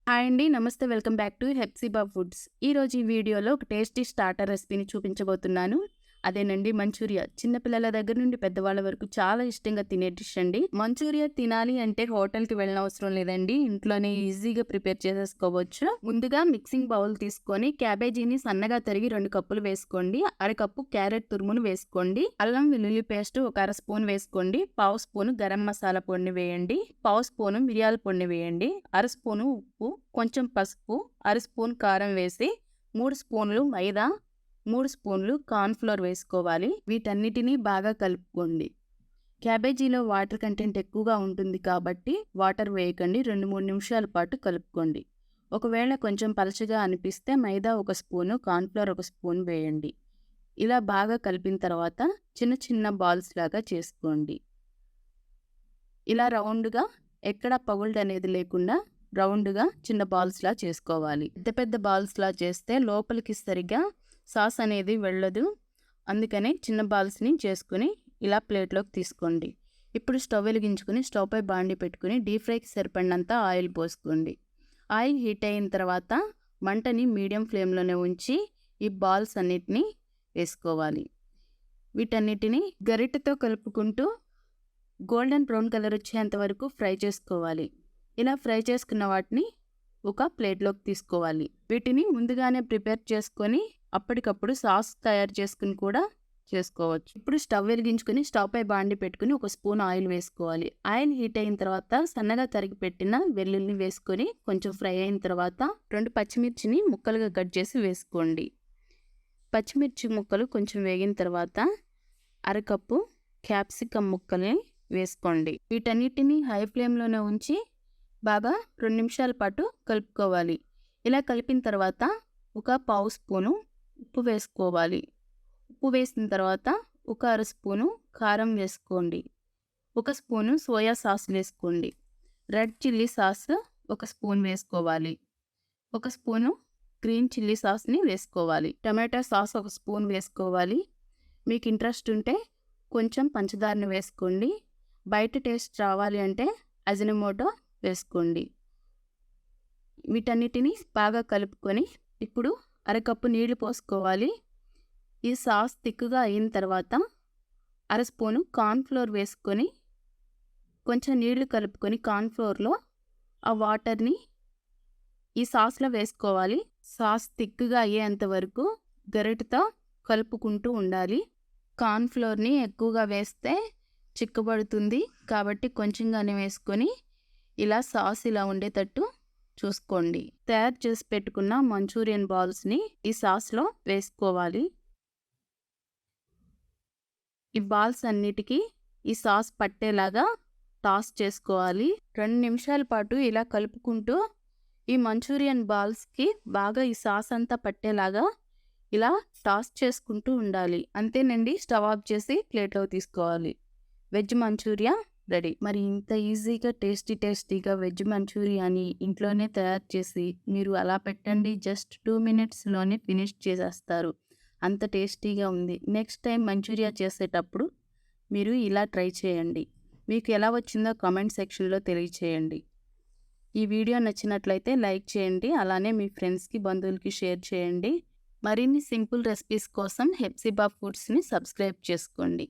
Hi అండి. నమస్తే. Welcome back to Hepsiba foods. ఈరోజు ఈ వీడియోలో ఒక టేస్టీ స్టార్టర్ రెసిపీని చూపించబోతున్నాను. అదేనండి మంచూరియా. చిన్నపిల్లల దగ్గర నుండి పెద్దవాళ్ళ వరకు చాలా ఇష్టంగా తినే డిష్ అండి. మంచూరియా తినాలి అంటే హోటల్కి వెళ్ళనవసరం లేదండి. ఇంట్లోనే ఈజీగా ప్రిపేర్ చేసేసుకోవచ్చు. ముందుగా మిక్సింగ్ బౌల్ తీసుకొని క్యాబేజీని సన్నగా తరిగి 2 కప్పులు వేసుకోండి. అరకప్పు క్యారెట్ తురుమును వేసుకోండి. అల్లం వెల్లుల్లి పేస్ట్ ఒక అర స్పూన్ వేసుకోండి. పావు స్పూను గరం మసాలా పొడిని వేయండి. పావు స్పూను మిరియాల పొడిని వేయండి. అర స్పూను ఉప్పు, కొంచెం పసుపు, అర స్పూన్ కారం వేసి 3 స్పూన్లు మైదా, 3 స్పూన్లు కార్న్‌ఫ్లోర్ వేసుకోవాలి. వీటన్నిటినీ బాగా కలుపుకోండి. క్యాబేజీలో వాటర్ కంటెంట్ ఎక్కువగా ఉంటుంది కాబట్టి వాటర్ వేయకండి. 2-3 నిమిషాల పాటు కలుపుకోండి. ఒకవేళ కొంచెం పలచగా అనిపిస్తే మైదా ఒక స్పూను, కార్న్‌ఫ్లోర్ ఒక స్పూన్ వేయండి. ఇలా బాగా కలిపిన తర్వాత చిన్న చిన్న బాల్స్ లాగా చేసుకోండి. ఇలా రౌండ్‌గా ఎక్కడ పగుల్డ్ అనేది లేకుండా రౌండ్‌గా చిన్న బాల్స్‌లా చేసుకోవాలి. పెద్ద పెద్ద బాల్స్‌లా చేస్తే లోపలికి సరిగ్గా సాస్ అనేది వెళ్ళదు. అందుకని చిన్న బాల్స్ని చేసుకుని ఇలా ప్లేట్లోకి తీసుకోండి. ఇప్పుడు స్టవ్ వెలిగించుకుని స్టవ్ పై బాండి పెట్టుకుని డీప్ ఫ్రైకి సరిపడినంత ఆయిల్ పోసుకోండి. ఆయిల్ హీట్ అయిన తర్వాత మంటని మీడియం ఫ్లేమ్లోనే ఉంచి ఈ బాల్స్ అన్నిటినీ వేసుకోవాలి. వీటన్నిటిని గరిటెతో కలుపుకుంటూ గోల్డెన్ బ్రౌన్ కలర్ వచ్చేంత వరకు ఫ్రై చేసుకోవాలి. ఇలా ఫ్రై చేసుకున్న వాటిని ఒక ప్లేట్లోకి తీసుకోవాలి. వీటిని ముందుగానే ప్రిపేర్ చేసుకొని అప్పటికప్పుడు సాస్ తయారు చేసుకుని కూడా చేసుకోవచ్చు. ఇప్పుడు స్టవ్ వెలిగించుకుని స్టవ్ పై బాండి పెట్టుకుని ఒక స్పూన్ ఆయిల్ వేసుకోవాలి. ఆయిల్ హీట్ అయిన తర్వాత సన్నగా తరిగి పెట్టిన వెల్లుల్లిని వేసుకొని కొంచెం ఫ్రై అయిన తర్వాత 2 పచ్చిమిర్చిని ముక్కలుగా కట్ చేసి వేసుకోండి. పచ్చిమిర్చి ముక్కలు కొంచెం వేగిన తర్వాత అరకప్పు క్యాప్సికమ్ ముక్కల్ని వేసుకోండి. వీటన్నిటిని హై ఫ్లేమ్లోనే ఉంచి బాగా 2 నిమిషాల పాటు కలుపుకోవాలి. ఇలా కలిపిన తర్వాత ఒక పావు స్పూను ఉప్పు వేసుకోవాలి. ఉప్పు వేసిన తర్వాత ఒక అర స్పూను కారం వేసుకోండి. ఒక స్పూను సోయా సాస్ వేసుకోండి. రెడ్ చిల్లీ సాస్ ఒక స్పూన్ వేసుకోవాలి. ఒక స్పూను గ్రీన్ చిల్లీ సాస్ని వేసుకోవాలి. టమాటా సాస్ ఒక స్పూన్ వేసుకోవాలి. మీకు ఇంట్రెస్ట్ ఉంటే కొంచెం పంచదారని వేసుకోండి. బయట టేస్ట్ రావాలి అంటే అజినోమోటో వేసుకోండి. వీటన్నిటిని బాగా కలుపుకొని ఇప్పుడు అరకప్పు నీళ్లు పోసుకోవాలి. ఈ సాస్ తిక్కుగా అయిన తర్వాత అర స్పూను కార్న్‌ఫ్లోర్ వేసుకొని కొంచెం నీళ్లు కలుపుకొని కార్న్‌ఫ్లోర్లో ఆ వాటర్ని ఈ సాస్లో వేసుకోవాలి. సాస్ తిక్కుగా అయ్యేంత వరకు గరిటెతో కలుపుకుంటూ ఉండాలి. కార్న్‌ఫ్లోర్ని ఎక్కువగా వేస్తే చిక్కబడుతుంది కాబట్టి కొంచెంగానే వేసుకొని ఇలా సాస్ ఇలా ఉండేటట్టు చూసుకోండి. తయారు చేసి పెట్టుకున్న మంచూరియన్ బాల్స్ని ఈ సాస్లో వేసుకోవాలి. ఈ బాల్స్ అన్నిటికీ ఈ సాస్ పట్టేలాగా టాస్ చేసుకోవాలి. 2 నిమిషాల పాటు ఇలా కలుపుకుంటూ ఈ మంచూరియన్ బాల్స్కి బాగా ఈ సాస్ అంతా పట్టేలాగా ఇలా టాస్ చేసుకుంటూ ఉండాలి. అంతేనండి. స్టవ్ ఆఫ్ చేసి ప్లేట్లో తీసుకోవాలి. Veg manchuria ready. మరి ఇంత ఈజీగా టేస్టీగా వెజ్ మంచూరియాని ఇంట్లోనే తయారు చేసి మీరు అలా పెట్టండి. జస్ట్ 2 మినిట్స్లోనే ఫినిష్ చేసేస్తారు. అంత టేస్టీగా ఉంది. నెక్స్ట్ టైం మంచూరియా చేసేటప్పుడు మీరు ఇలా ట్రై చేయండి. మీకు ఎలా వచ్చిందో కామెంట్ సెక్షన్లో తెలియచేయండి. ఈ వీడియో నచ్చినట్లయితే లైక్ చేయండి. అలానే మీ ఫ్రెండ్స్కి, బంధువులకి షేర్ చేయండి. మరిన్ని సింపుల్ రెసిపీస్ కోసం హెప్సిబా ఫుడ్స్ని సబ్స్క్రైబ్ చేసుకోండి.